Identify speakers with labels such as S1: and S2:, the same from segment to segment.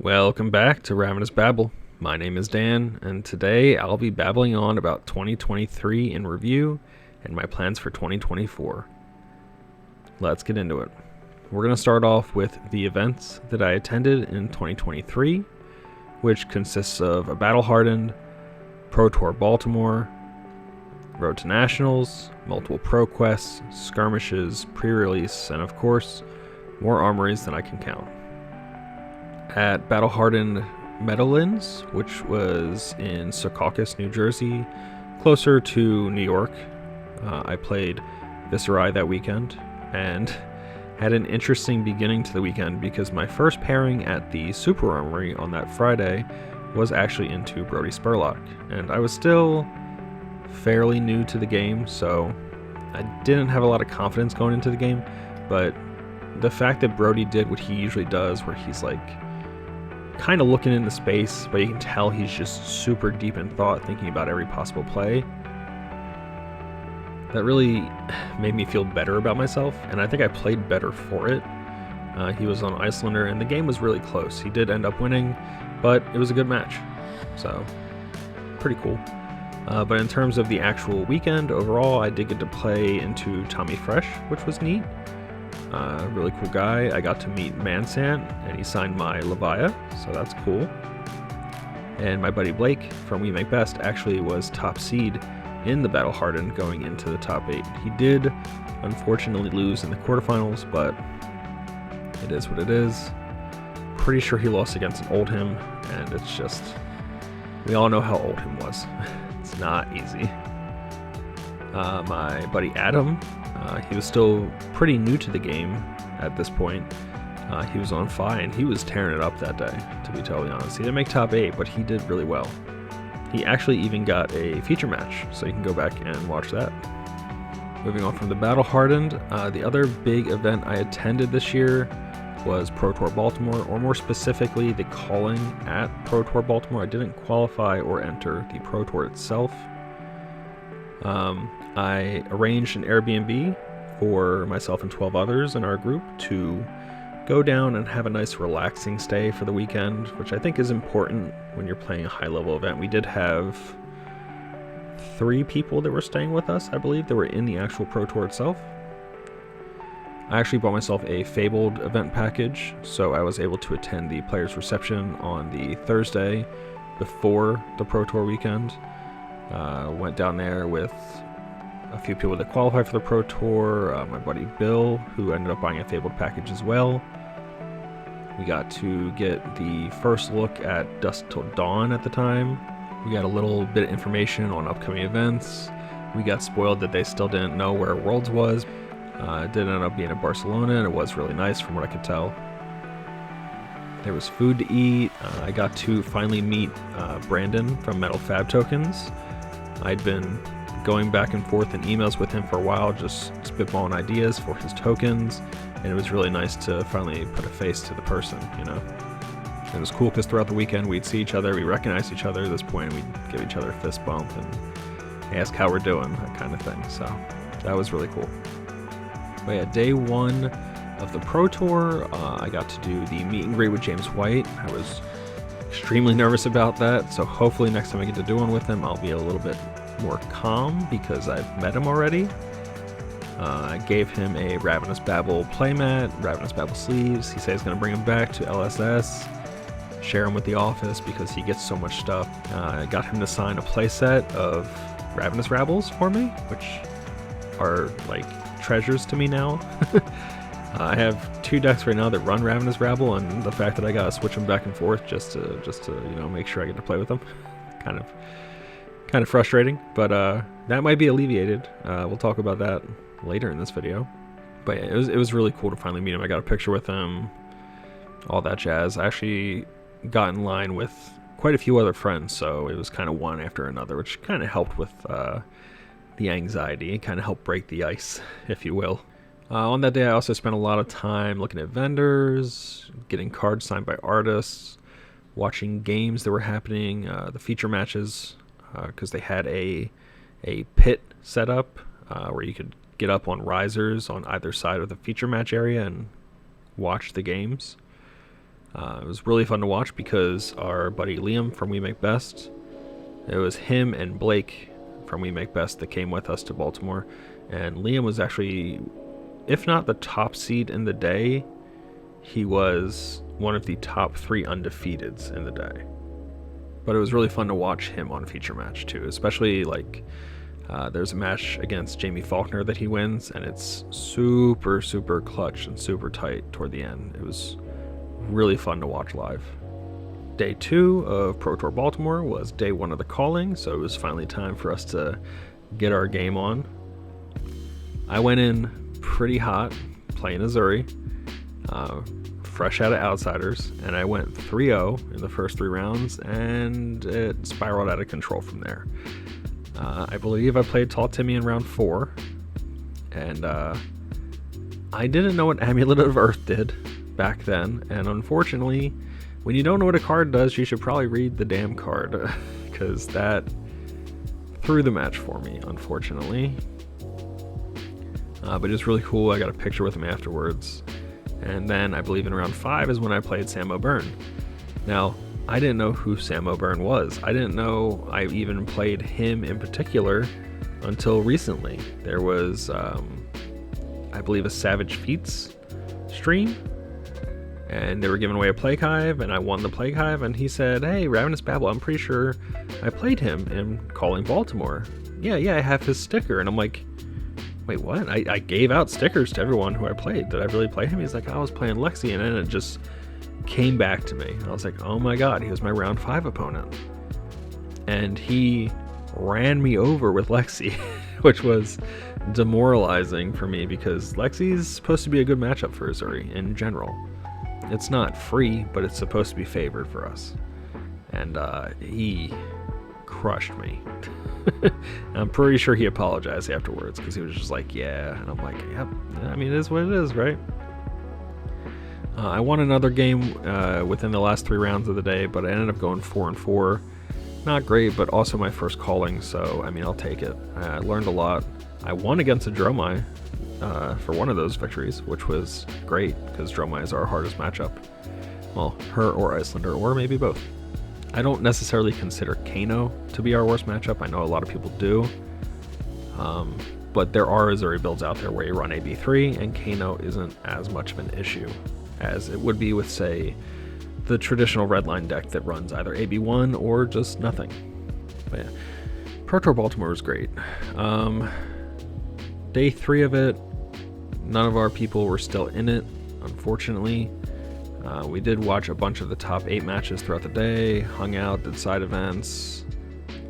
S1: Welcome back to Ravenous Babble. My name is Dan, and today I'll be babbling on about 2023 in review and my plans for 2024. Let's get into it. We're going to start off with the events that I attended in 2023, which consists of a Battle Hardened, Pro Tour Baltimore, Road to Nationals, multiple Pro Quests, skirmishes, pre-release, and of course, more armories than I can count. At Battle Hardened Meadowlands, which was in Secaucus, New Jersey, closer to New York, I played Viserai that weekend, and had an interesting beginning to the weekend because my first pairing at the Super Armory on that Friday was actually into Brody Spurlock, and I was still fairly new to the game, so I didn't have a lot of confidence going into the game, but the fact that Brody did what he usually does, where he's like kind of looking into space, but you can tell he's just super deep in thought, thinking about every possible play, that really made me feel better about myself, and I think I played better for it. He was on Icelander, and the game was really close. He did end up winning, but it was a good match, so pretty cool. But in terms of the actual weekend, overall, I did get to play into Tommy Fresh, which was neat. Really cool guy. I got to meet Mansant, and he signed my Levia, so that's cool. And my buddy Blake from We Make Best actually was top seed in the Battle Hardened going into the top 8. He did unfortunately lose in the quarterfinals, but it is what it is. Pretty sure he lost against an old him, and it's just, we all know how old him was. It's not easy. My buddy Adam, he was still pretty new to the game at this point. He was on Fi, and he was tearing it up that day, to be totally honest. He didn't make top 8, but he did really well. He actually even got a feature match, so you can go back and watch that. Moving on from the Battle Hardened, the other big event I attended this year was Pro Tour Baltimore, or more specifically, the calling at Pro Tour Baltimore. I didn't qualify or enter the Pro Tour itself. I arranged an Airbnb for myself and 12 others in our group to go down and have a nice relaxing stay for the weekend, which I think is important when you're playing a high-level event. We did have 3 people that were staying with us, I believe, that were in the actual Pro Tour itself. I actually bought myself a Fabled event package, so I was able to attend the players' reception on the Thursday before the Pro Tour weekend. Went down there with a few people that qualified for the Pro Tour, my buddy Bill, who ended up buying a Fabled package as well. We got to get the first look at Dusk Till Dawn at the time. We got a little bit of information on upcoming events. We got spoiled that they still didn't know where Worlds was. It did end up being in Barcelona, and it was really nice from what I could tell. There was food to eat. I got to finally meet Brandon from Metal Fab Tokens. I'd been going back and forth in emails with him for a while, just spitballing ideas for his tokens, and it was really nice to finally put a face to the person, you know. It was cool because throughout the weekend we'd see each other, we recognized each other at this point, we'd give each other a fist bump and ask how we're doing, that kind of thing, so that was really cool. But yeah, day 1 of the Pro Tour, I got to do the meet and greet with James White. I was extremely nervous about that, so hopefully next time I get to do one with him, I'll be a little bit more calm because I've met him already. I gave him a Ravenous Babble playmat, Ravenous Babble sleeves. He said he's going to bring them back to LSS, share them with the office because he gets so much stuff. I got him to sign a playset of Ravenous Rabbles for me, which are like treasures to me now. I have 2 decks right now that run Ravenous Rabble, and the fact that I gotta switch them back and forth just to you know, make sure I get to play with them, kind of frustrating, but that might be alleviated. We'll talk about that later in this video. But yeah, it was really cool to finally meet him. I got a picture with him, all that jazz. I actually got in line with quite a few other friends, so it was kind of one after another, which kind of helped with the anxiety. It kind of helped break the ice, if you will. On that day, I also spent a lot of time looking at vendors, getting cards signed by artists, watching games that were happening, the feature matches, because they had a pit set up where you could get up on risers on either side of the feature match area and watch the games. It was really fun to watch because our buddy Liam from We Make Best, it was him and Blake from We Make Best that came with us to Baltimore. And Liam was actually, if not the top seed in the day, he was one of the top 3 undefeateds in the day. But it was really fun to watch him on feature match too, especially like there's a match against Jamie Faulkner that he wins, and it's super, super clutch and super tight toward the end. It was really fun to watch live. Day 2 of Pro Tour Baltimore was day 1 of the calling, so it was finally time for us to get our game on. I went in pretty hot, playing Azuri, fresh out of Outsiders, and I went 3-0 in the first 3 rounds, and it spiraled out of control from there. I believe I played Tall Timmy in round 4, and I didn't know what Amulet of Earth did back then, and unfortunately, when you don't know what a card does, you should probably read the damn card, because that threw the match for me, unfortunately. But it's really cool. I got a picture with him afterwards. And then I believe in round 5 is when I played Sam O'Byrne. Now, I didn't know who Sam O'Byrne was. I didn't know I even played him in particular until recently. There was, I believe, a Savage Feats stream, and they were giving away a Plague Hive, and I won the Plague Hive, and he said, "Hey, Ravenous Babble, I'm pretty sure I played him in Calling Baltimore. Yeah, I have his sticker." And I'm like, wait, what? I gave out stickers to everyone who I played. Did I really play him? He's like, I was playing Lexi, and then it just came back to me. I was like, oh my god, he was my round 5 opponent. And he ran me over with Lexi, which was demoralizing for me because Lexi's supposed to be a good matchup for Azuri in general. It's not free, but it's supposed to be favored for us. And he crushed me. I'm pretty sure he apologized afterwards because he was just like, yeah. And I'm like, yep, I mean, it is what it is, right? I won another game within the last 3 rounds of the day, but I ended up going 4-4. Not great, but also my first calling, so I mean, I'll take it. I learned a lot. I won against a Dromai for one of those victories, which was great because Dromai is our hardest matchup. Well, her or Icelander, or maybe both. I don't necessarily consider Kano to be our worst matchup. I know a lot of people do. But there are Azuri builds out there where you run AB3, and Kano isn't as much of an issue as it would be with, say, the traditional redline deck that runs either AB1 or just nothing. But yeah, Pro Tour Baltimore was great. Day 3 of it, none of our people were still in it, unfortunately. We did watch a bunch of the top 8 matches throughout the day, hung out, did side events,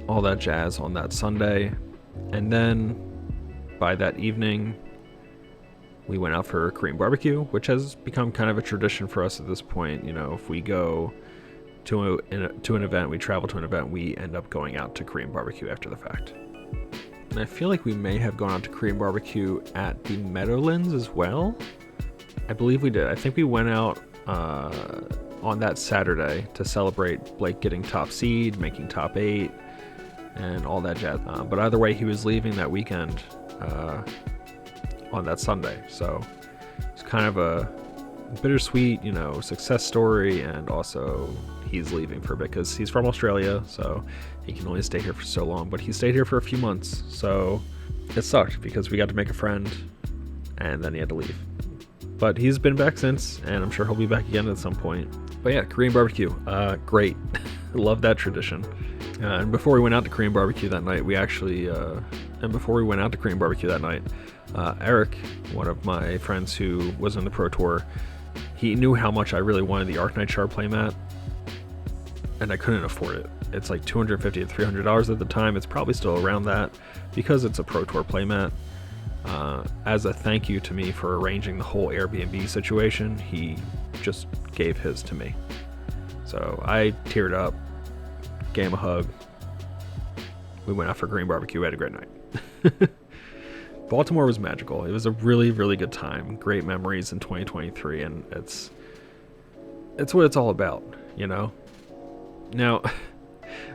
S1: all that jazz on that Sunday. And then by that evening, we went out for Korean barbecue, which has become kind of a tradition for us at this point. You know, if we go to an event, we travel to an event, we end up going out to Korean barbecue after the fact. And I feel like we may have gone out to Korean barbecue at the Meadowlands as well. I believe we did. I think we went out on that Saturday to celebrate Blake getting top seed, making top 8, and all that jazz. But either way, he was leaving that weekend on that Sunday. So it's kind of a bittersweet, you know, success story, and also he's leaving for a bit because he's from Australia, so he can only stay here for so long. But he stayed here for a few months, so it sucked because we got to make a friend, and then he had to leave. But he's been back since, and I'm sure he'll be back again at some point. But yeah, Korean barbecue, great. Love that tradition. And before we went out to Korean barbecue that night, Eric, one of my friends who was in the Pro Tour, he knew how much I really wanted the Arknight Shard playmat, and I couldn't afford it. It's like $250 to $300 at the time. It's probably still around that because it's a Pro Tour playmat. As a thank you to me for arranging the whole Airbnb situation, he just gave his to me. So I teared up, gave him a hug. We went out for Korean barbecue. We had a great night. Baltimore was magical. It was a really, really good time. Great memories in 2023, and it's what it's all about, you know? Now,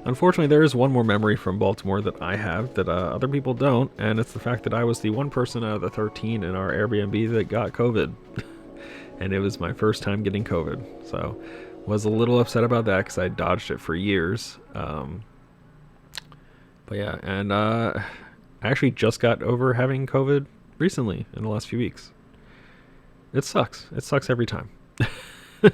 S1: unfortunately, there is one more memory from Baltimore that I have that other people don't, and it's the fact that I was the one person out of the 13 in our Airbnb that got COVID. and it was my first time getting COVID. So was a little upset about that because I dodged it for years. But yeah, and I actually just got over having COVID recently in the last few weeks. It sucks. It sucks every time.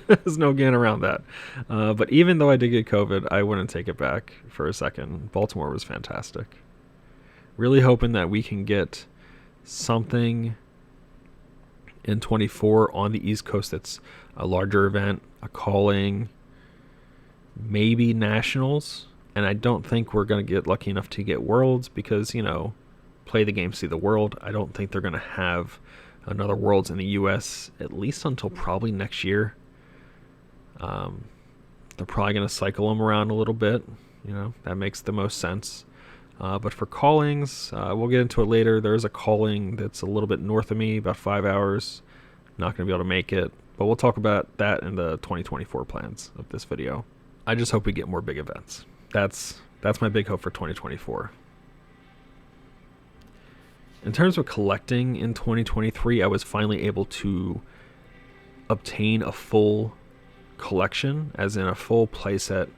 S1: There's no getting around that. But even though I did get COVID, I wouldn't take it back for a second. Baltimore was fantastic. Really hoping that we can get something in 24 on the East Coast that's a larger event, a calling, maybe nationals. And I don't think we're going to get lucky enough to get worlds because, you know, play the game, see the world. I don't think they're going to have another worlds in the US at least until probably next year. They're probably going to cycle them around a little bit. You know, that makes the most sense. But for callings, we'll get into it later. There's a calling that's a little bit north of me, about 5 hours. Not going to be able to make it. But we'll talk about that in the 2024 plans of this video. I just hope we get more big events. That's my big hope for 2024. In terms of collecting in 2023, I was finally able to obtain a full collection, as in a full playset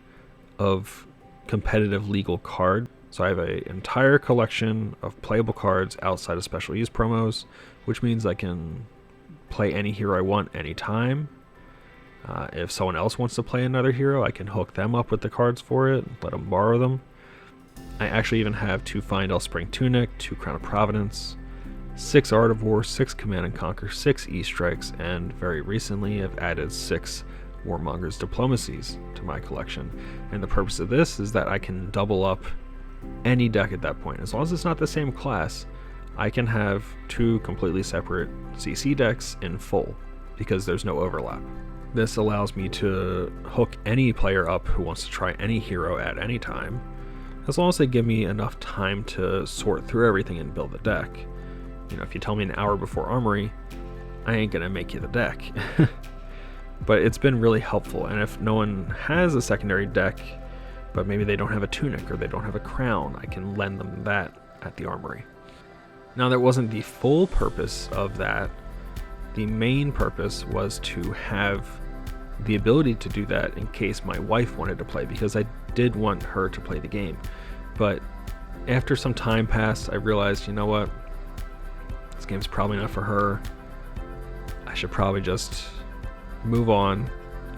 S1: of competitive legal cards. So I have an entire collection of playable cards outside of special use promos, which means I can play any hero I want anytime. If someone else wants to play another hero, I can hook them up with the cards for it, let them borrow them. I actually even have 2 Fyendal Spring Tunic, 2 Crown of Providence, 6 Art of War, 6 Command and Conquer, 6 E-Strikes, and very recently I've added 6 Warmonger's Diplomacies to my collection. And the purpose of this is that I can double up any deck at that point. As long as it's not the same class, I can have 2 completely separate CC decks in full because there's no overlap. This allows me to hook any player up who wants to try any hero at any time, as long as they give me enough time to sort through everything and build the deck. You know, if you tell me an hour before Armory, I ain't gonna make you the deck. But it's been really helpful, and if no one has a secondary deck, but maybe they don't have a tunic or they don't have a crown, I can lend them that at the Armory. Now, that wasn't the full purpose of that. The main purpose was to have the ability to do that in case my wife wanted to play, because I did want her to play the game. But after some time passed, I realized, you know what? This game's probably not for her. I should probably just move on.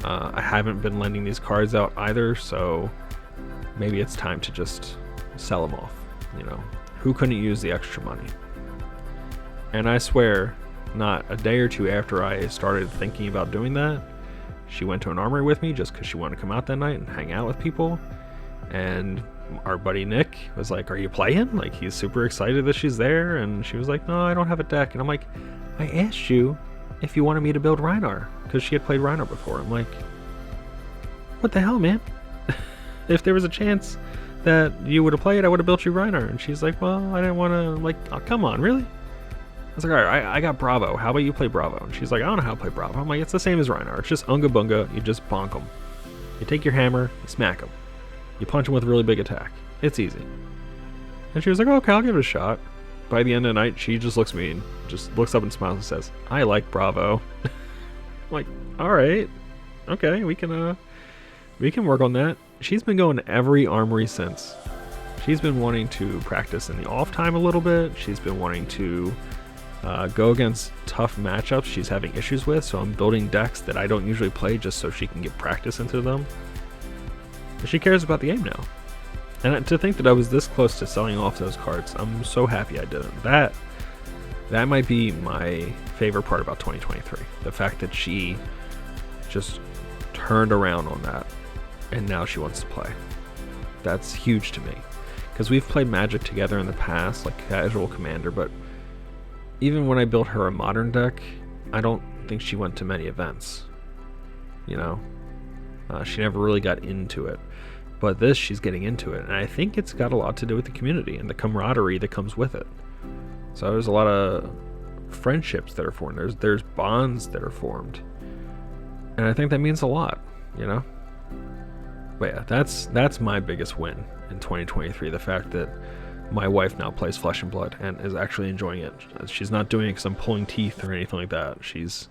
S1: I haven't been lending these cards out either, so maybe it's time to just sell them off. You know, who couldn't use the extra money? And I swear, not a day or two after I started thinking about doing that, she went to an Armory with me just because she wanted to come out that night and hang out with people. And our buddy Nick was like, "Are you playing?" Like, he's super excited that she's there. And she was like, "No, I don't have a deck." And I'm like, "I asked you if you wanted me to build Rhinar," because she had played Rhinar before. I'm like, "What the hell, man?" If there was a chance that you would have played, I would have built you Rhinar. And she's like, "Well, I didn't want to," like, "Oh, come on, really?" I was like, "All right, I got Bravo. How about you play Bravo?" And she's like, "I don't know how to play Bravo." I'm like, "It's the same as Rhinar. It's just Unga Bunga. You just bonk them. You take your hammer, you smack them. You punch them with a really big attack. It's easy." And she was like, "Oh, okay, I'll give it a shot." By the end of the night, she just looks at me and just looks up and smiles and says, "I like Bravo." I'm like, "All right, okay, we can work on that." She's been going to every Armory since. She's been wanting to practice in the off time a little bit. She's been wanting to go against tough matchups she's having issues with, so I'm building decks that I don't usually play just so she can get practice into them. But she cares about the game now. And to think that I was this close to selling off those cards, I'm so happy I didn't. That might be my favorite part about 2023. The fact that she just turned around on that, and now she wants to play. That's huge to me. Because we've played Magic together in the past, like casual Commander, but even when I built her a modern deck, I don't think she went to many events. You know? She never really got into it. But this, she's getting into it, and I think it's got a lot to do with the community and the camaraderie that comes with it. So there's a lot of friendships that are formed. There's bonds that are formed. And I think that means a lot, you know? But yeah, that's my biggest win in 2023. The fact that my wife now plays Flesh and Blood and is actually enjoying it. She's not doing it because I'm pulling teeth or anything like that. She's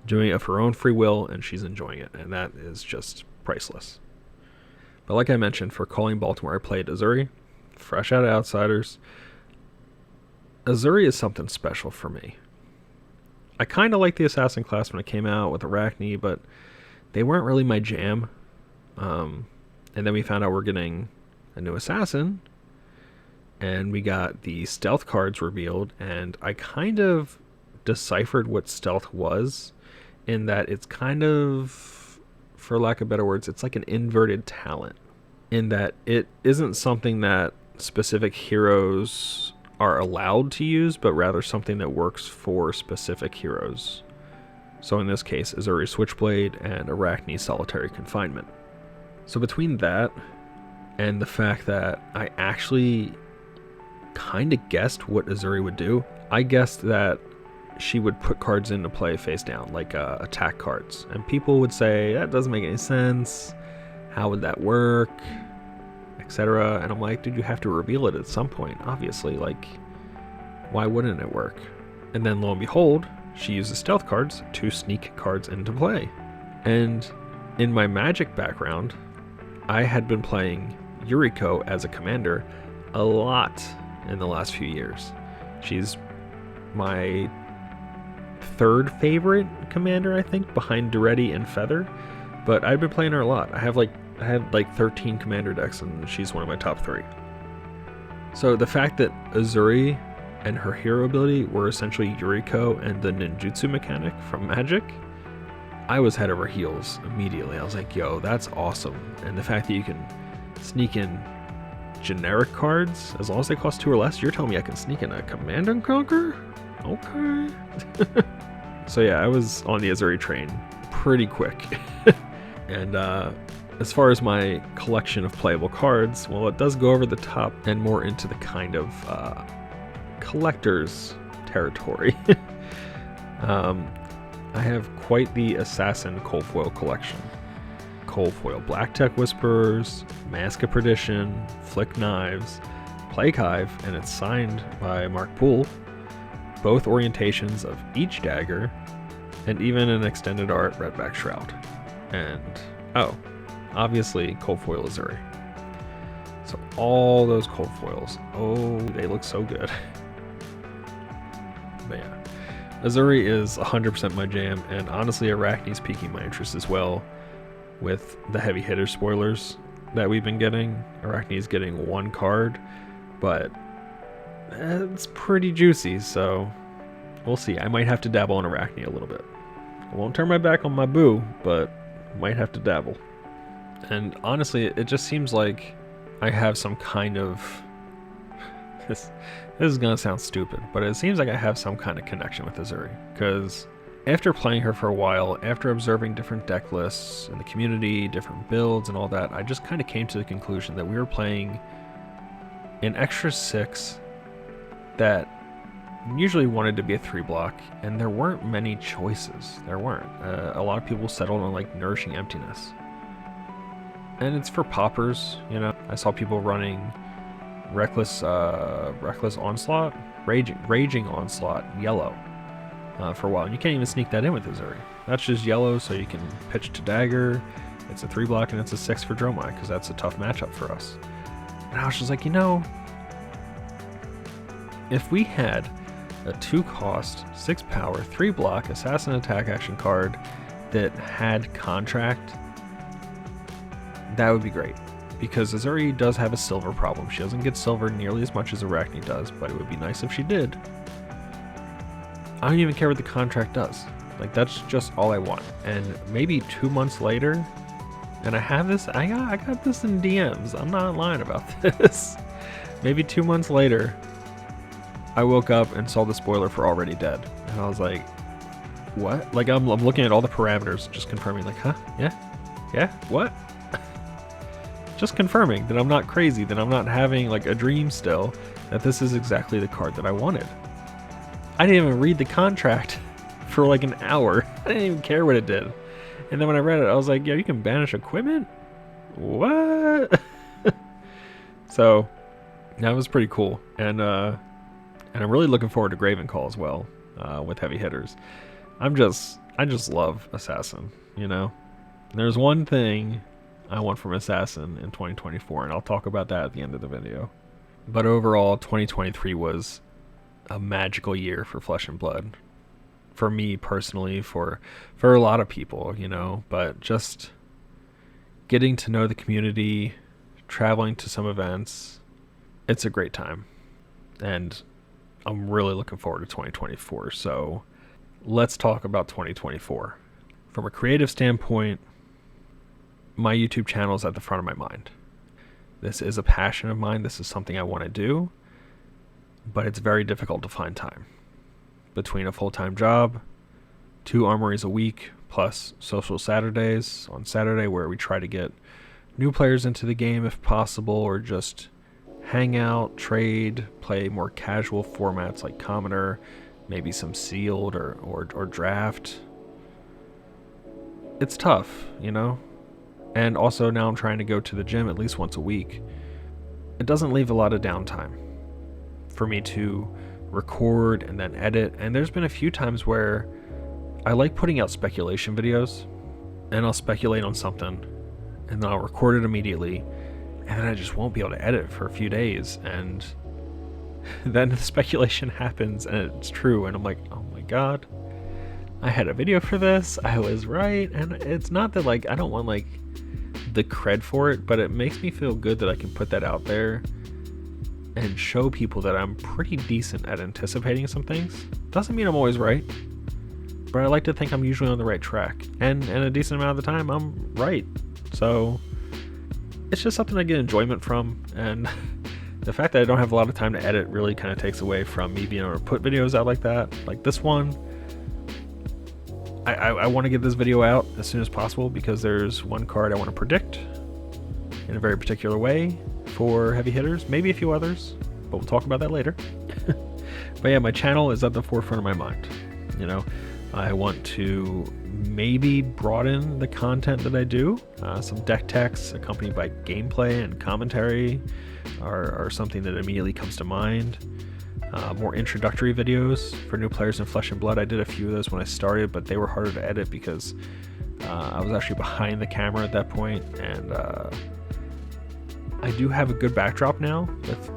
S1: doing it of her own free will, and she's enjoying it, and that is just priceless. But like I mentioned, for Calling Baltimore, I played Azuri, fresh out of Outsiders. Azuri is something special for me. I kind of liked the Assassin class when it came out with Arachne, but they weren't really my jam. And then we found out we're getting a new Assassin, and we got the stealth cards revealed, and I kind of deciphered what stealth was, in that it's kind of, for lack of better words, it's like an inverted talent, in that it isn't something that specific heroes are allowed to use, but rather something that works for specific heroes. So in this case, Azuri Switchblade and Arachne Solitary Confinement. So between that and the fact that I actually kind of guessed what Azuri would do, I guessed that she would put cards into play face down, like attack cards. And people would say, that doesn't make any sense. How would that work? Etc. And I'm like, dude, you have to reveal it at some point, obviously. Like, why wouldn't it work? And then lo and behold, she uses stealth cards to sneak cards into play. And in my Magic background, I had been playing Yuriko as a commander a lot in the last few years. She's my third favorite commander, I think, behind Duretti and Feather, but I've been playing her a lot. I had like 13 commander decks, and she's one of my top 3. So the fact that Azuri and her hero ability were essentially Yuriko and the ninjutsu mechanic from Magic, I was head over heels immediately. I was like, yo, that's awesome. And the fact that you can sneak in generic cards, as long as they cost 2 or less, you're telling me I can sneak in a Command and Conquer? Okay. So yeah, I was on the Azuri train pretty quick. And as far as my collection of playable cards, well, it does go over the top and more into the kind of collector's territory. I have quite the Assassin Coldfoil collection. Coldfoil Black Tech Whisperers, Mask of Perdition, Flick Knives, Plague Hive, and it's signed by Mark Poole. Both orientations of each dagger, and even an extended art Redback Shroud. And, oh, obviously Coldfoil Azuri. So all those Coldfoils, oh, they look so good. But yeah, Azuri is 100% my jam, and honestly Arachne's piquing my interest as well with the heavy hitter spoilers that we've been getting. Arachne's getting 1 card, but it's pretty juicy, so we'll see. I might have to dabble on Arachne a little bit. I won't turn my back on my boo, but might have to dabble. And honestly, it just seems like I have some kind of... This is gonna sound stupid, but it seems like I have some kind of connection with Azuri. Because after playing her for a while, after observing different deck lists in the community, different builds and all that, I just kind of came to the conclusion that we were playing an extra 6 that usually wanted to be a 3-block, and there weren't many choices. There weren't. A lot of people settled on like Nourishing Emptiness. And it's for poppers, you know. I saw people running Reckless Onslaught, Raging Onslaught, yellow for a while. And you can't even sneak that in with Azuri. That's just yellow, so you can pitch to dagger. It's a 3-block, and it's a 6 for Dromai, because that's a tough matchup for us. And I was just like, you know, if we had a 2-cost, 6-power, 3-block assassin attack action card that had Contract, that would be great. Because Azuri does have a silver problem. She doesn't get silver nearly as much as Arachne does, but it would be nice if she did. I don't even care what the Contract does. Like, that's just all I want. And maybe 2 months later, and I have this, I got this in DMs. I'm not lying about this. Maybe 2 months later, I woke up and saw the spoiler for Already Dead. And I was like, what? Like, I'm looking at all the parameters, just confirming, like, huh? Yeah? What? Just confirming that I'm not crazy, that I'm not having like a dream still, that this is exactly the card that I wanted. I didn't even read the Contract for like an hour. I didn't even care what it did. And then when I read it, I was like, yo, you can banish equipment? What? So that was pretty cool. And I'm really looking forward to Graven Call as well, with heavy hitters. I'm I just love Assassin, you know? There's one thing I want from Assassin in 2024, and I'll talk about that at the end of the video. But overall, 2023 was a magical year for Flesh and Blood. For me personally, for a lot of people, you know, but just getting to know the community, traveling to some events, it's a great time. And I'm really looking forward to 2024. So let's talk about 2024. From a creative standpoint, my YouTube channel is at the front of my mind. This is a passion of mine. This is something I want to do, but it's very difficult to find time. Between a full-time job, 2 armories a week, plus social Saturdays on Saturday where we try to get new players into the game if possible, or just hang out, trade, play more casual formats like Commoner, maybe some sealed or draft. It's tough, you know? And also now I'm trying to go to the gym at least once a week. It doesn't leave a lot of downtime for me to record and then edit. And there's been a few times where I like putting out speculation videos, and I'll speculate on something and then I'll record it immediately, and then I just won't be able to edit for a few days, and then the speculation happens and it's true, and I'm like, oh my god, I had a video for this, I was right. And it's not that like I don't want like the cred for it, but it makes me feel good that I can put that out there and show people that I'm pretty decent at anticipating some things. Doesn't mean I'm always right, but I like to think I'm usually on the right track, and a decent amount of the time I'm right. So it's just something I get enjoyment from, and the fact that I don't have a lot of time to edit really kind of takes away from me being able to put videos out like that. Like this one, I want to get this video out as soon as possible because there's one card I want to predict in a very particular way for heavy hitters, maybe a few others, but we'll talk about that later. But yeah, my channel is at the forefront of my mind. You know, I want to maybe broaden the content that I do. Some deck techs accompanied by gameplay and commentary are something that immediately comes to mind. More introductory videos for new players in Flesh and Blood. I did a few of those when I started, but they were harder to edit because I was actually behind the camera at that point, and I do have a good backdrop now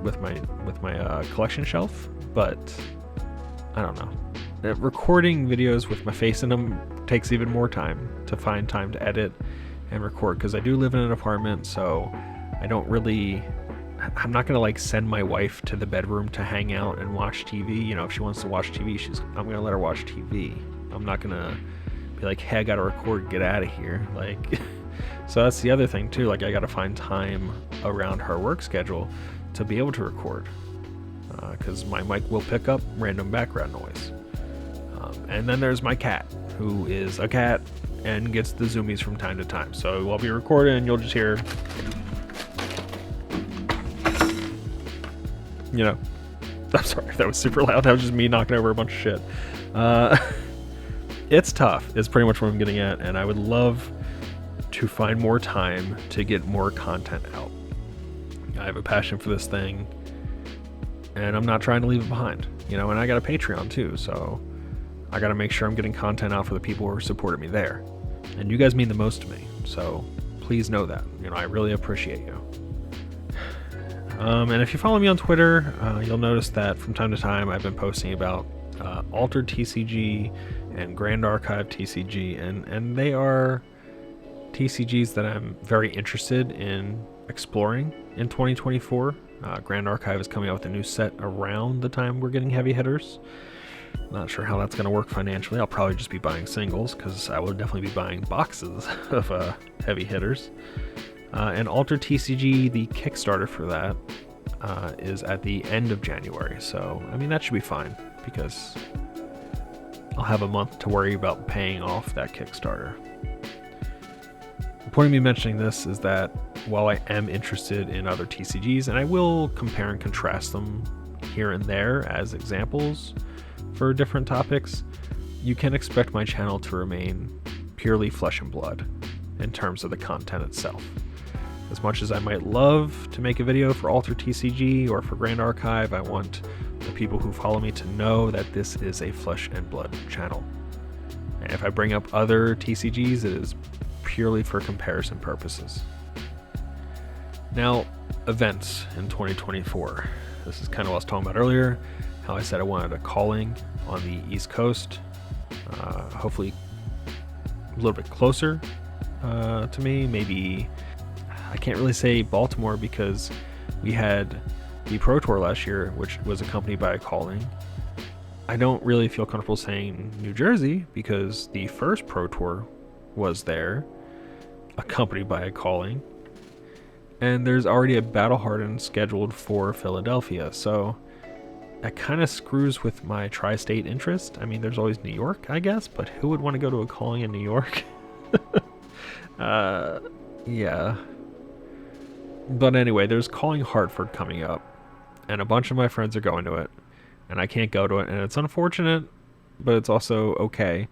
S1: with my collection shelf, but I don't know. Recording videos with my face in them takes even more time to find time to edit and record, because I do live in an apartment, so I'm not gonna like send my wife to the bedroom to hang out and watch TV. You know, if she wants to watch TV, I'm gonna let her watch TV. I'm not gonna be like, hey, I gotta record, get out of here. Like, so that's the other thing too. Like, I gotta find time around her work schedule to be able to record, because my mic will pick up random background noise. And then there's my cat, who is a cat and gets the zoomies from time to time. So I'll be recording, you'll just hear, you know, I'm sorry if that was super loud. That was just me knocking over a bunch of shit. It's tough, is pretty much what I'm getting at, and I would love to find more time to get more content out. I have a passion for this thing, and I'm not trying to leave it behind, you know, and I got a Patreon too, so I got to make sure I'm getting content out for the people who are supporting me there. And you guys mean the most to me, so please know that. You know, I really appreciate you. And if you follow me on Twitter, you'll notice that from time to time I've been posting about Altered TCG and Grand Archive TCG, and they are TCGs that I'm very interested in exploring in 2024. Grand Archive is coming out with a new set around the time we're getting heavy hitters. Not sure how that's going to work financially. I'll probably just be buying singles, because I will definitely be buying boxes of heavy hitters. And Altered TCG, the Kickstarter for that, is at the end of January. So, I mean, that should be fine, because I'll have a month to worry about paying off that Kickstarter. The point of me mentioning this is that while I am interested in other TCGs, and I will compare and contrast them here and there as examples for different topics, you can expect my channel to remain purely Flesh and Blood in terms of the content itself. As much as I might love to make a video for Altered TCG or for Grand Archive, I want the people who follow me to know that this is a Flesh and Blood channel. And if I bring up other TCGs, it is purely for comparison purposes. Now, events in 2024. This is kind of what I was talking about earlier, how I said I wanted a calling on the East Coast, hopefully a little bit closer to me. Maybe, I can't really say Baltimore because we had the Pro Tour last year, which was accompanied by a calling. I don't really feel comfortable saying New Jersey because the first Pro Tour was there, accompanied by a calling. And there's already a Battle Hardened scheduled for Philadelphia, so that kind of screws with my tri-state interest. I mean, there's always New York, I guess, but who would want to go to a calling in New York? Yeah. But anyway, there's Calling Hartford coming up, and a bunch of my friends are going to it, and I can't go to it, and it's unfortunate, but it's also okay.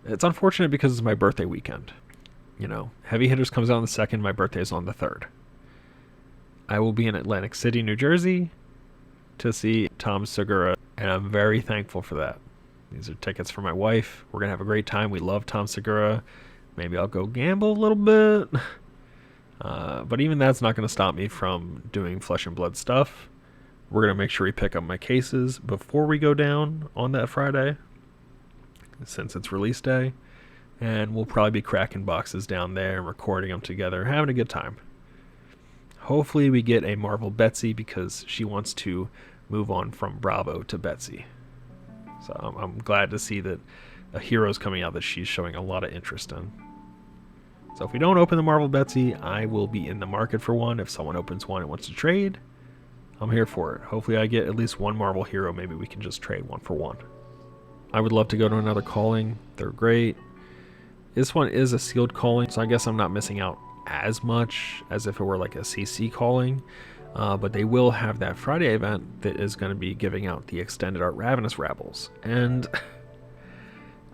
S1: It's unfortunate because it's my birthday weekend. You know, Heavy Hitters comes out on the 2nd, my birthday is on the 3rd. I will be in Atlantic City, New Jersey to see Tom Segura, and I'm very thankful for that. These are tickets for my wife. We're going to have a great time. We love Tom Segura. Maybe I'll go gamble a little bit. But even that's not going to stop me from doing Flesh and Blood stuff. We're going to make sure we pick up my cases before we go down on that Friday, since it's release day. And we'll probably be cracking boxes down there and recording them together, having a good time. Hopefully we get a Marvel Betsy because she wants to move on from Bravo to Betsy. So I'm glad to see that a hero's coming out that she's showing a lot of interest in. So if we don't open the Marvel Betsy, I will be in the market for one. If someone opens one and wants to trade, I'm here for it. Hopefully I get at least one Marvel hero. Maybe we can just trade one for one. I would love to go to another calling. They're great. This one is a sealed calling, so I guess I'm not missing out as much as if it were like a CC calling, but they will have that Friday event that is going to be giving out the extended art Ravenous Rabbles, and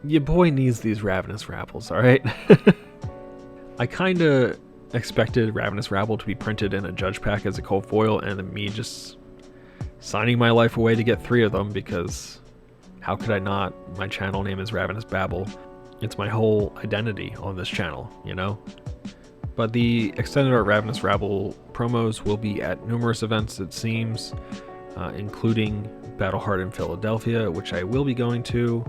S1: your boy needs these Ravenous Rabbles, alright? I kind of expected Ravenous Rabble to be printed in a judge pack as a cold foil, and then me just signing my life away to get 3 of them, because how could I not? My channel name is Ravenous Babble. It's my whole identity on this channel, you know? But the extended art Ravenous Rabble promos will be at numerous events, it seems, including Battle Hardened Philadelphia, which I will be going to.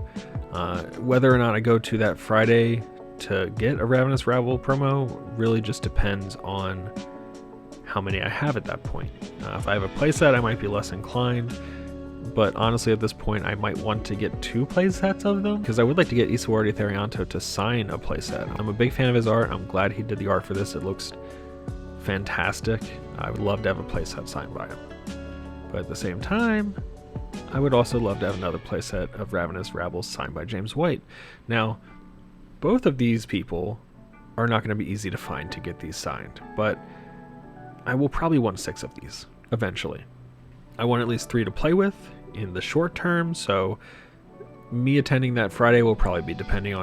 S1: Whether or not I go to that Friday to get a Ravenous Rabble promo really just depends on how many I have at that point. If I have a playset, I might be less inclined. But honestly, at this point, I might want to get 2 playsets of them, because I would like to get Isuarte Therianto to sign a playset. I'm a big fan of his art. I'm glad he did the art for this. It looks fantastic. I would love to have a playset signed by him. But at the same time, I would also love to have another playset of Ravenous Rabbles signed by James White. Now, both of these people are not going to be easy to find to get these signed, but I will probably want 6 of these eventually. I want at least 3 to play with in the short term, so me attending that Friday will probably be dependent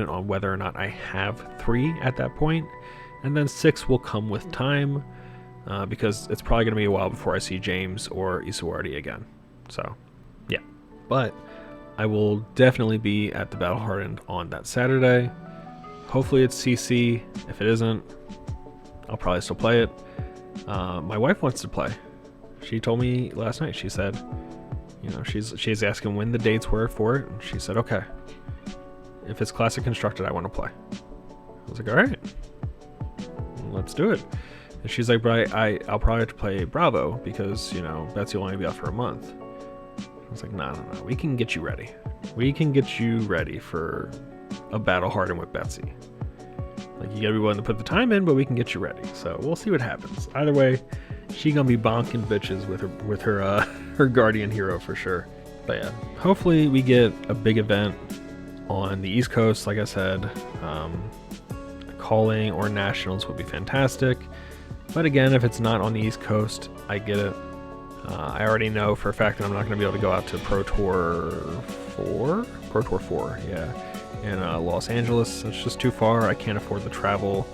S1: on whether or not I have 3 at that point, and then 6 will come with time, because it's probably going to be a while before I see James or Isuarte again. So, yeah. But I will definitely be at the Battle Hardened on that Saturday. Hopefully it's CC. If it isn't, I'll probably still play it. My wife wants to play. She told me last night, she said, you know, she's asking when the dates were for it, and she said, okay, if it's Classic Constructed, I want to play. I was like, all right, let's do it. And she's like, but I'll probably have to play Bravo because, you know, Betsy will only be out for a month. I was like, no, we can get you ready. We can get you ready for a Battle Hardened with Betsy. Like, you gotta be willing to put the time in, but we can get you ready. So we'll see what happens. Either way, she gonna be bonking bitches with her her guardian hero for sure. But yeah, hopefully we get a big event on the East Coast. Like I said, calling or nationals would be fantastic. But again, if it's not on the East Coast, I get it. I already know for a fact that I'm not going to be able to go out to Pro Tour 4, yeah, in Los Angeles. It's just too far. I can't afford the travel.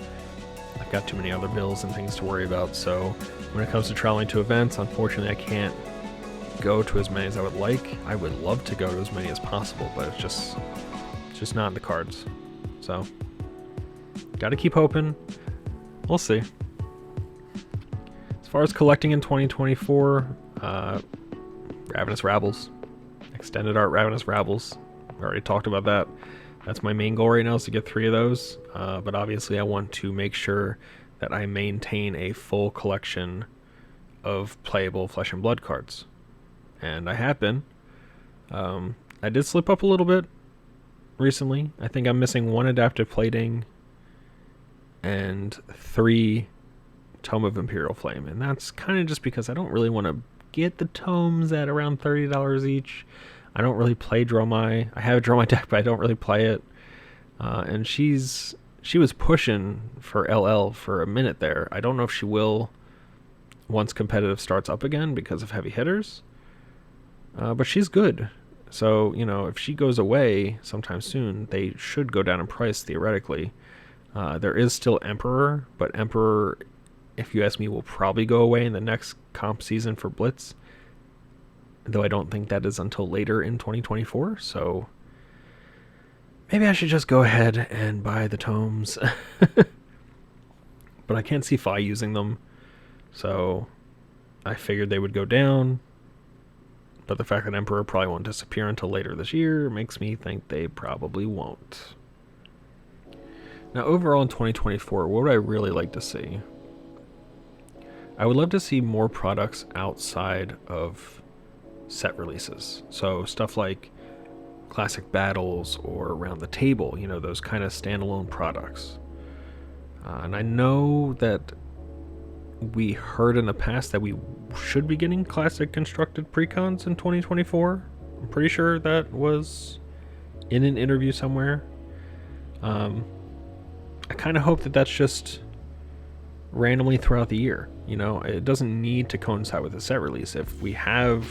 S1: I've got too many other bills and things to worry about. So when it comes to traveling to events, unfortunately, I can't go to as many as I would like. I would love to go to as many as possible, but it's just not in the cards. So, gotta keep hoping. We'll see. As far as collecting in 2024, Ravenous Rabbles. Extended Art Ravenous Rabbles. We already talked about that. That's my main goal right now, is to get 3 of those. But obviously I want to make sure that I maintain a full collection of playable Flesh and Blood cards. And I have been. I did slip up a little bit recently. I think I'm missing 1 Adaptive Plating and 3 Tome of Imperial Flame. And that's kind of just because I don't really want to get the tomes at around $30 each. I don't really play Dromai. I have a Dromai deck, but I don't really play it. And she was pushing for LL for a minute there. I don't know if she will once competitive starts up again because of heavy hitters. But she's good. So, if she goes away sometime soon, they should go down in price theoretically. There is still Emperor, but Emperor, if you ask me, will probably go away in the next comp season for Blitz. Though I don't think that is until later in 2024, so maybe I should just go ahead and buy the tomes. But I can't see Fi using them, so I figured they would go down. But the fact that Emperor probably won't disappear until later this year makes me think they probably won't. Now, overall in 2024, what would I really like to see? I would love to see more products outside of set releases. So stuff like classic battles or Around the Table, those kind of standalone products. And I know that we heard in the past that we should be getting classic constructed precons in 2024. I'm pretty sure that was in an interview somewhere. I kind of hope that that's just randomly throughout the year. It doesn't need to coincide with a set release. If we have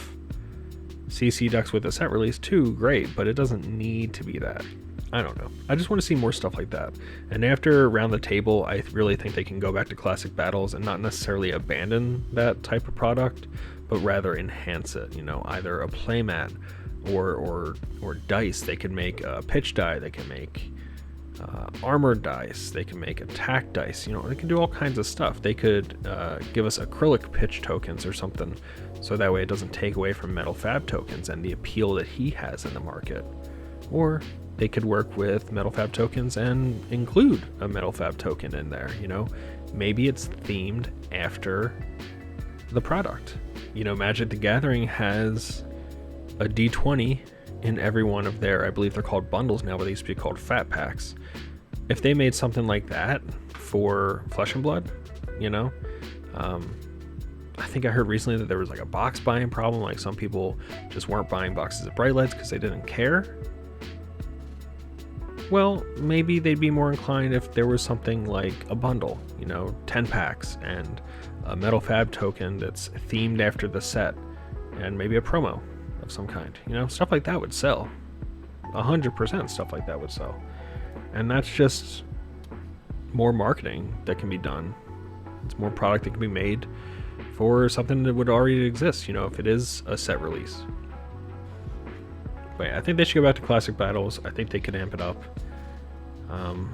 S1: CC decks with a set release too, great, but it doesn't need to be that. I don't know. I just want to see more stuff like that. And after Around the Table, I really think they can go back to classic battles and not necessarily abandon that type of product, but rather enhance it. Either a playmat or dice. They can make a pitch die. They can make armored dice. They can make attack dice. They can do all kinds of stuff. They could give us acrylic pitch tokens or something, so that way it doesn't take away from metal fab tokens and the appeal that he has in the market. Or they could work with metal fab tokens and include a metal fab token in there. Maybe it's themed after the product. Magic the Gathering has a D20 in every one of their, I believe they're called bundles now, but they used to be called fat packs. If they made something like that for Flesh and Blood, I think I heard recently that there was like a box buying problem, like some people just weren't buying boxes of Bright Lights because they didn't care. Well, maybe they'd be more inclined if there was something like a bundle, 10 packs and a metal fab token that's themed after the set, and maybe a promo of some kind. Stuff like that would sell. 100% stuff like that would sell. And that's just more marketing that can be done. It's more product that can be made for something that would already exist, if it is a set release. But yeah, I think they should go back to classic battles. I think they could amp it up.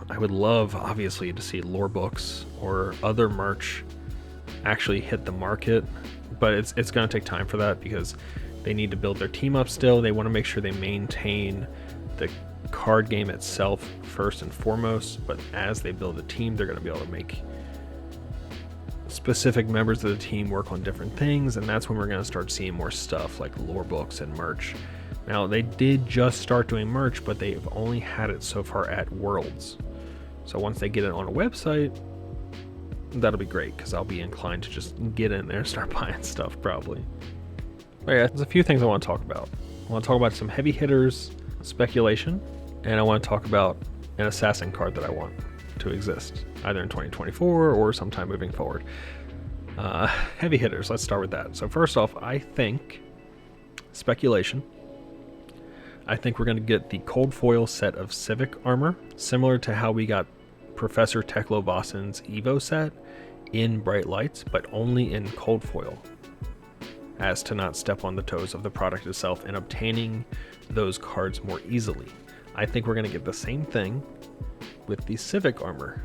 S1: I would love, obviously, to see lore books or other merch actually hit the market, but it's going to take time for that because they need to build their team up still. They want to make sure they maintain the card game itself first and foremost, but as they build a team, they're going to be able to make specific members of the team work on different things, and that's when we're going to start seeing more stuff like lore books and merch. Now, they did just start doing merch, but they've only had it so far at Worlds. So once they get it on a website, that'll be great, because I'll be inclined to just get in there and start buying stuff, probably. But yeah, there's a few things I want to talk about. I want to talk about some heavy hitters, speculation, and I want to talk about an assassin card that I want to exist, either in 2024 or sometime moving forward. Heavy hitters, let's start with that. So first off, I think, speculation, I think we're going to get the cold foil set of Civic armor, similar to how we got Professor Teklo Vassen's Evo set in Bright Lights, but only in cold foil. as to not step on the toes of the product itself and obtaining those cards more easily. I think we're going to get the same thing with the Civic armor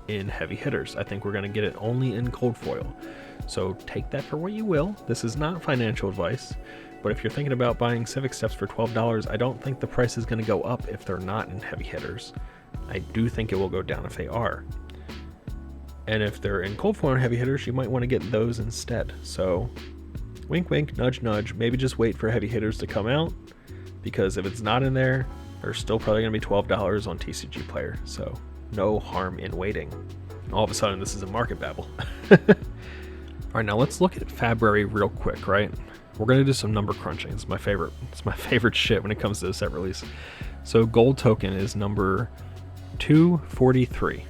S1: in heavy hitters. I think we're going to get it only in cold foil. So take that for what you will. This is not financial advice, but if you're thinking about buying Civic Steps for $12, I don't think the price is going to go up if they're not in heavy hitters. I do think it will go down if they are. And if they're in cold foil and heavy hitters, you might want to get those instead. So wink, wink, nudge, nudge. Maybe just wait for heavy hitters to come out, because if it's not in there, they're still probably going to be $12 on TCG Player. So no harm in waiting. All of a sudden, this is a market babble. All right, now let's look at February real quick, right? We're going to do some number crunching. It's my favorite. It's my favorite shit when it comes to the set release. So Gold Token is number 243.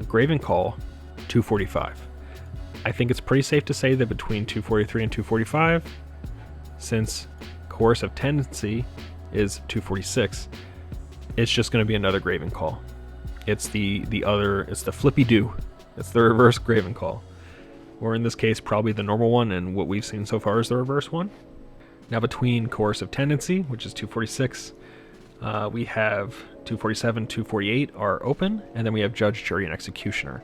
S1: Graven Call, 245. I think it's pretty safe to say that between 243 and 245, since Coercive Tendency is 246, it's just going to be another Graven Call. It's the Flippy Do. It's the reverse Graven Call. Or in this case, probably the normal one, and what we've seen so far is the reverse one. Now between Coercive Tendency, which is 246, we have 247, 248 are open, and then we have Judge, Jury, and Executioner.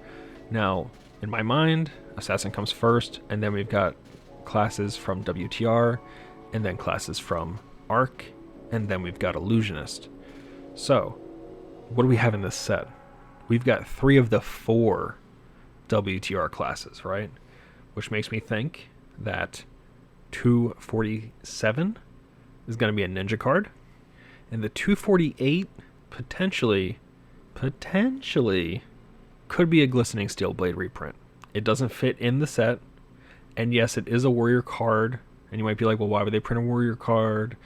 S1: Now, in my mind, Assassin comes first, and then we've got classes from WTR, and then classes from Arc, and then we've got Illusionist. So, what do we have in this set? We've got 3 of the 4 WTR classes, right? Which makes me think that 247 is going to be a ninja card, and the 248 potentially could be a Glistening Steel Blade reprint. It doesn't fit in the set, and yes, it is a warrior card, and you might be like, well, why would they print a warrior card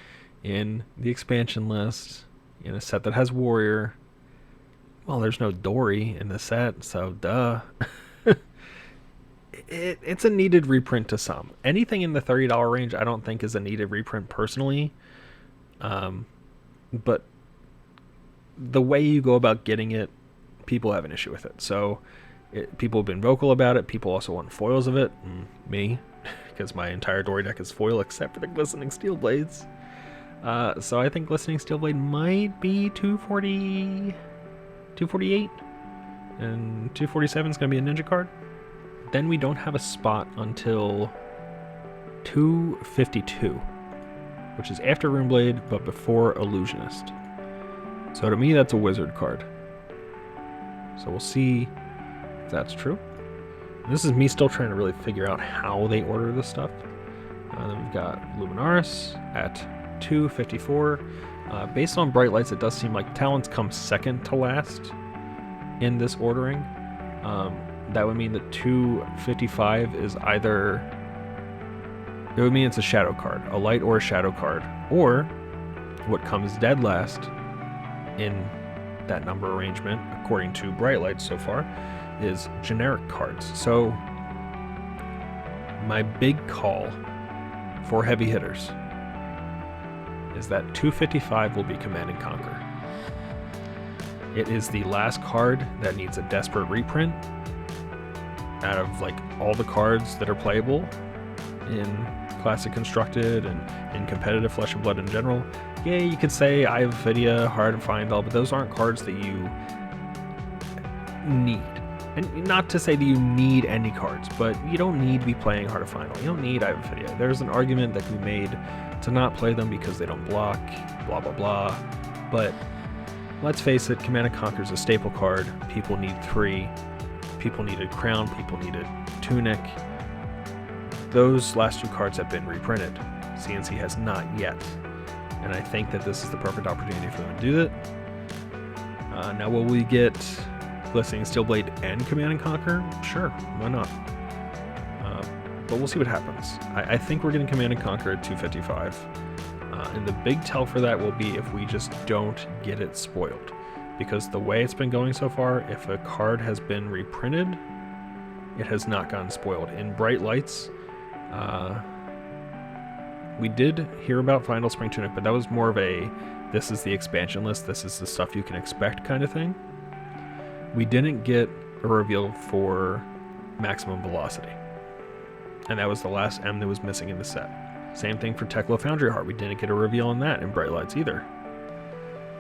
S1: in the expansion list in a set that has warrior? Well, there's no Dory in the set, so duh. It's a needed reprint to some. Anything in the $30 range I don't think is a needed reprint personally. But the way you go about getting it, people have an issue with it. So people have been vocal about it. People also want foils of it. Me, because my entire Dory deck is foil except for the Glistening Steel Blades. So I think Glistening Steel Blade might be 248, and 247 is going to be a ninja card. Then we don't have a spot until 252, which is after Runeblade, but before Illusionist. So to me, that's a wizard card. So we'll see if that's true. And this is me still trying to really figure out how they order this stuff. Then we've got Luminaris at 254. Based on Bright Lights, it does seem like Talons come second to last in this ordering. That would mean that 255 is either... It would mean it's a shadow card, a light or a shadow card. Or what comes dead last in that number arrangement, according to Bright Lights so far, is generic cards. So my big call for heavy hitters is that 255 will be Command and Conquer. It is the last card that needs a desperate reprint out of like all the cards that are playable in Classic Constructed and in competitive Flesh and Blood in general. Yeah, you could say Eye of Ophidia, Heart of Fyendal, but those aren't cards that you need. And not to say that you need any cards, but you don't need to be playing Heart of Fyendal. You don't need Eye of Ophidia. There's an argument that can be made to not play them because they don't block, blah, blah, blah. But let's face it, Command and Conquer is a staple card. People need 3. People needed Crown. People needed Tunic. Those last 2 cards have been reprinted. CNC has not yet. And I think that this is the perfect opportunity for them to do that. Now, will we get Glistening Steel Blade and Command and Conquer? Sure, why not? But we'll see what happens. I think we're getting Command and Conquer at 255. And the big tell for that will be if we just don't get it spoiled. Because the way it's been going so far, if a card has been reprinted, it has not gotten spoiled. In Bright Lights, we did hear about Final Spring Tunic, but that was more of a, this is the expansion list, this is the stuff you can expect kind of thing. We didn't get a reveal for Maximum Velocity. And that was the last M that was missing in the set. Same thing for Teklo Foundry Heart. We didn't get a reveal on that in Bright Lights either.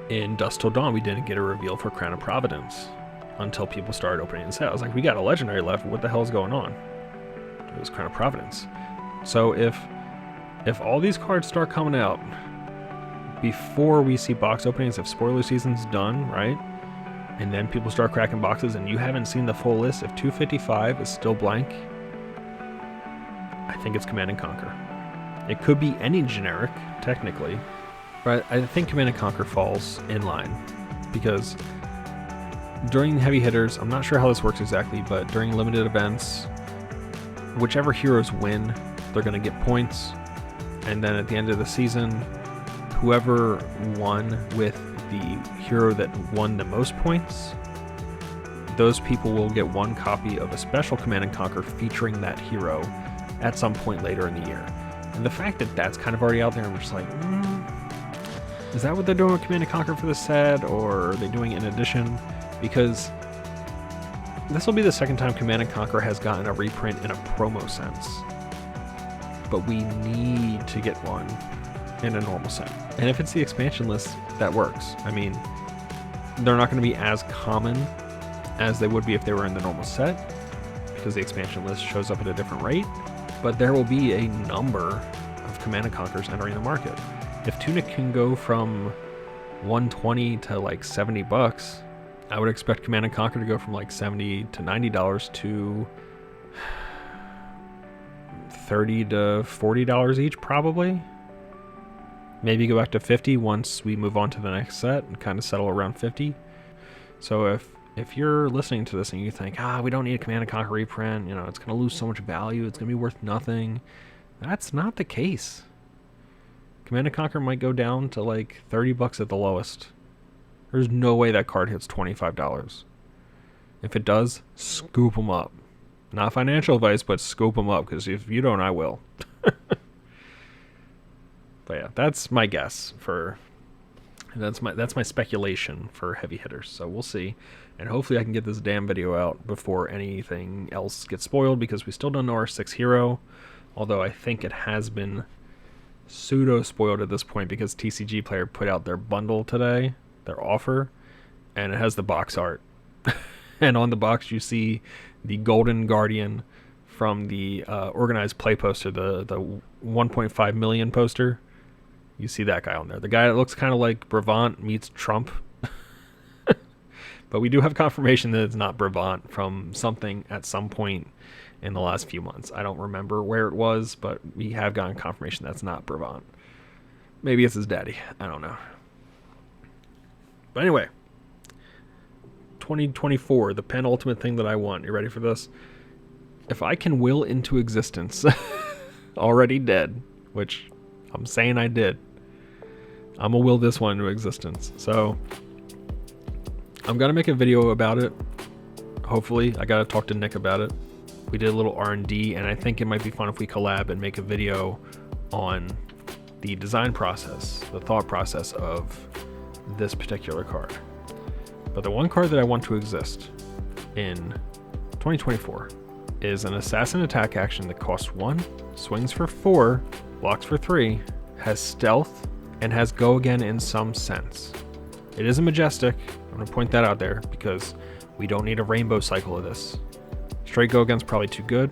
S1: In Dusk Till Dawn, we didn't get a reveal for Crown of Providence until people started opening the set. I was like, we got a legendary left. What the hell is going on? It was Crown of Providence. So if all these cards start coming out before we see box openings, if spoiler season's done, right? And then people start cracking boxes and you haven't seen the full list, if 255 is still blank, I think it's Command and Conquer. It could be any generic, technically, but I think Command and Conquer falls in line because during heavy hitters, I'm not sure how this works exactly, but during limited events, whichever heroes win, they're going to get points. And then at the end of the season, whoever won with the hero that won the most points, those people will get one copy of a special Command and Conquer featuring that hero at some point later in the year. And the fact that that's kind of already out there, I'm just like, is that what they're doing with Command and Conquer for this set, or are they doing it in addition? Because this will be the second time Command and Conquer has gotten a reprint in a promo sense. But we need to get one in a normal set. And if it's the expansion list, that works. I mean, they're not going to be as common as they would be if they were in the normal set, because the expansion list shows up at a different rate. But there will be a number of Command and Conquers entering the market. If Tunic can go from 120 to like $70, I would expect Command and Conquer to go from like $70 to $90 to $30 to $40 each, probably. Maybe go back to 50 once we move on to the next set and kind of settle around 50. So if you're listening to this and you think, we don't need a Command and Conquer reprint, you know, it's going to lose so much value, it's going to be worth nothing. That's not the case. Command and Conquer might go down to like $30 at the lowest. There's no way that card hits $25. If it does, scoop them up. Not financial advice, but scoop them up, because if you don't, I will. But yeah, that's my guess for... That's my speculation for heavy hitters, so we'll see. And hopefully I can get this damn video out before anything else gets spoiled, because we still don't know our 6th hero, although I think it has been pseudo-spoiled at this point because TCG Player put out their bundle today, their offer, and it has the box art. And on the box you see the Golden Guardian from the Organized Play poster, the 1.5 million poster. You see that guy on there. The guy that looks kind of like Brevant meets Trump. But we do have confirmation that it's not Brevant from something at some point in the last few months. I don't remember where it was, but we have gotten confirmation that's not Brevant. Maybe it's his daddy. I don't know. But anyway, 2024, the penultimate thing that I want. You ready for this? If I can will into existence Already Dead, which I'm saying I did, I'm gonna will this one into existence. So I'm gonna make a video about it. Hopefully, I gotta talk to Nick about it. We did a little R&D, and I think it might be fun if we collab and make a video on the design process, the thought process of this particular card. But the one card that I want to exist in 2024 is an assassin attack action that costs 1, swings for 4, blocks for 3, has stealth, and has go again in some sense. It is a majestic. I'm going to point that out there because we don't need a rainbow cycle of this. Straight go again's probably too good.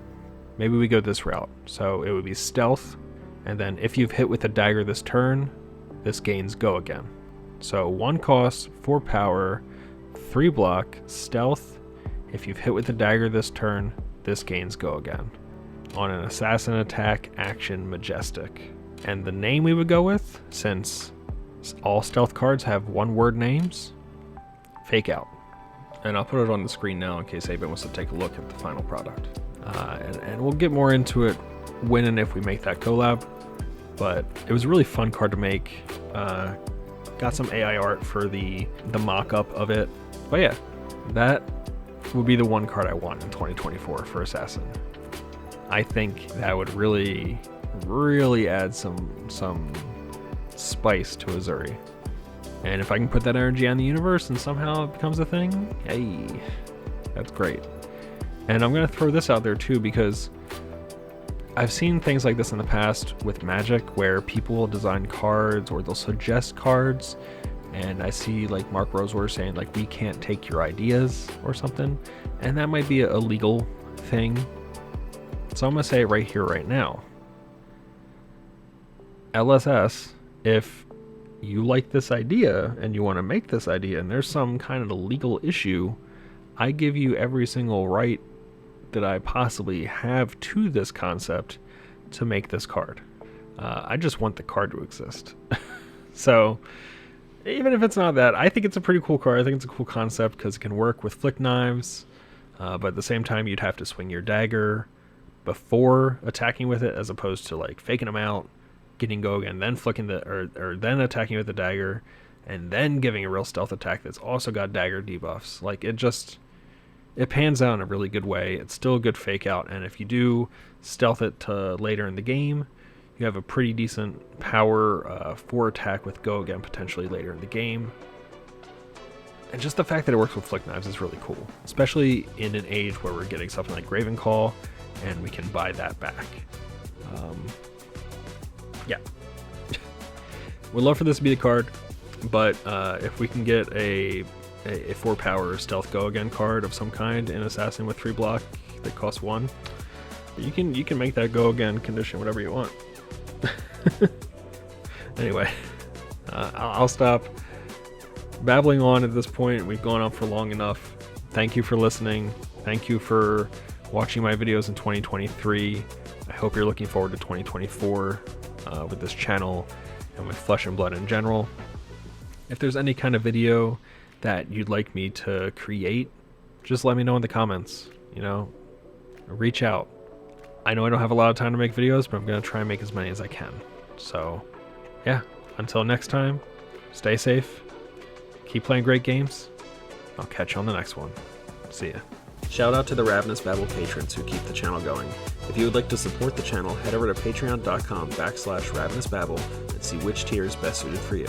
S1: Maybe we go this route. So it would be stealth, and then if you've hit with a dagger this turn, this gains go again. So 1 cost, 4 power, 3 block, stealth. If you've hit with a dagger this turn, this gains go again. On an assassin attack action majestic. And the name we would go with, since all stealth cards have 1-word names, Fake Out. And I'll put it on the screen now in case anybody wants to take a look at the final product. And we'll get more into it when and if we make that collab. But it was a really fun card to make. Got some AI art for the mock-up of it. But yeah, that would be the one card I want in 2024 for Assassin. I think that would really add some spice to Azuri. And if I can put that energy on the universe and somehow it becomes a thing, hey, that's great. And I'm going to throw this out there too, because I've seen things like this in the past with Magic, where people will design cards or they'll suggest cards, and I see like Mark Rosewater saying like, we can't take your ideas or something, and that might be a legal thing. So I'm gonna say it right here, right now. LSS, if you like this idea and you want to make this idea and there's some kind of a legal issue, I give you every single right that I possibly have to this concept to make this card. I just want the card to exist. So even if it's not that, I think it's a pretty cool card. I think it's a cool concept because it can work with flick knives, but at the same time you'd have to swing your dagger before attacking with it, as opposed to like faking them out, getting go again, then flicking the or then attacking with the dagger, and then giving a real stealth attack that's also got dagger debuffs. Like it pans out in a really good way. It's still a good fake out, and if you do stealth it to later in the game, you have a pretty decent power 4 attack with go again potentially later in the game. And just the fact that it works with flick knives is really cool, especially in an age where we're getting something like Ravenclaw and we can buy that back. Yeah. Would love for this to be the card, but if we can get a 4 power stealth go again card of some kind in Assassin with 3 block that costs 1, you can make that go again condition whatever you want. Anyway, I'll stop babbling on at this point. We've gone on for long enough. Thank you for listening. Thank you for watching my videos in 2023. I hope you're looking forward to 2024 with this channel and with Flesh and Blood in general. If there's any kind of video that you'd like me to create, just let me know in the comments. You know, reach out. I know I don't have a lot of time to make videos, but I'm going to try and make as many as I can. So, yeah, until next time, stay safe, keep playing great games. I'll catch you on the next one. See ya. Shout out to the Ravenous Babble patrons who keep the channel going. If you would like to support the channel, head over to patreon.com/RavenousBabble and see which tier is best suited for you.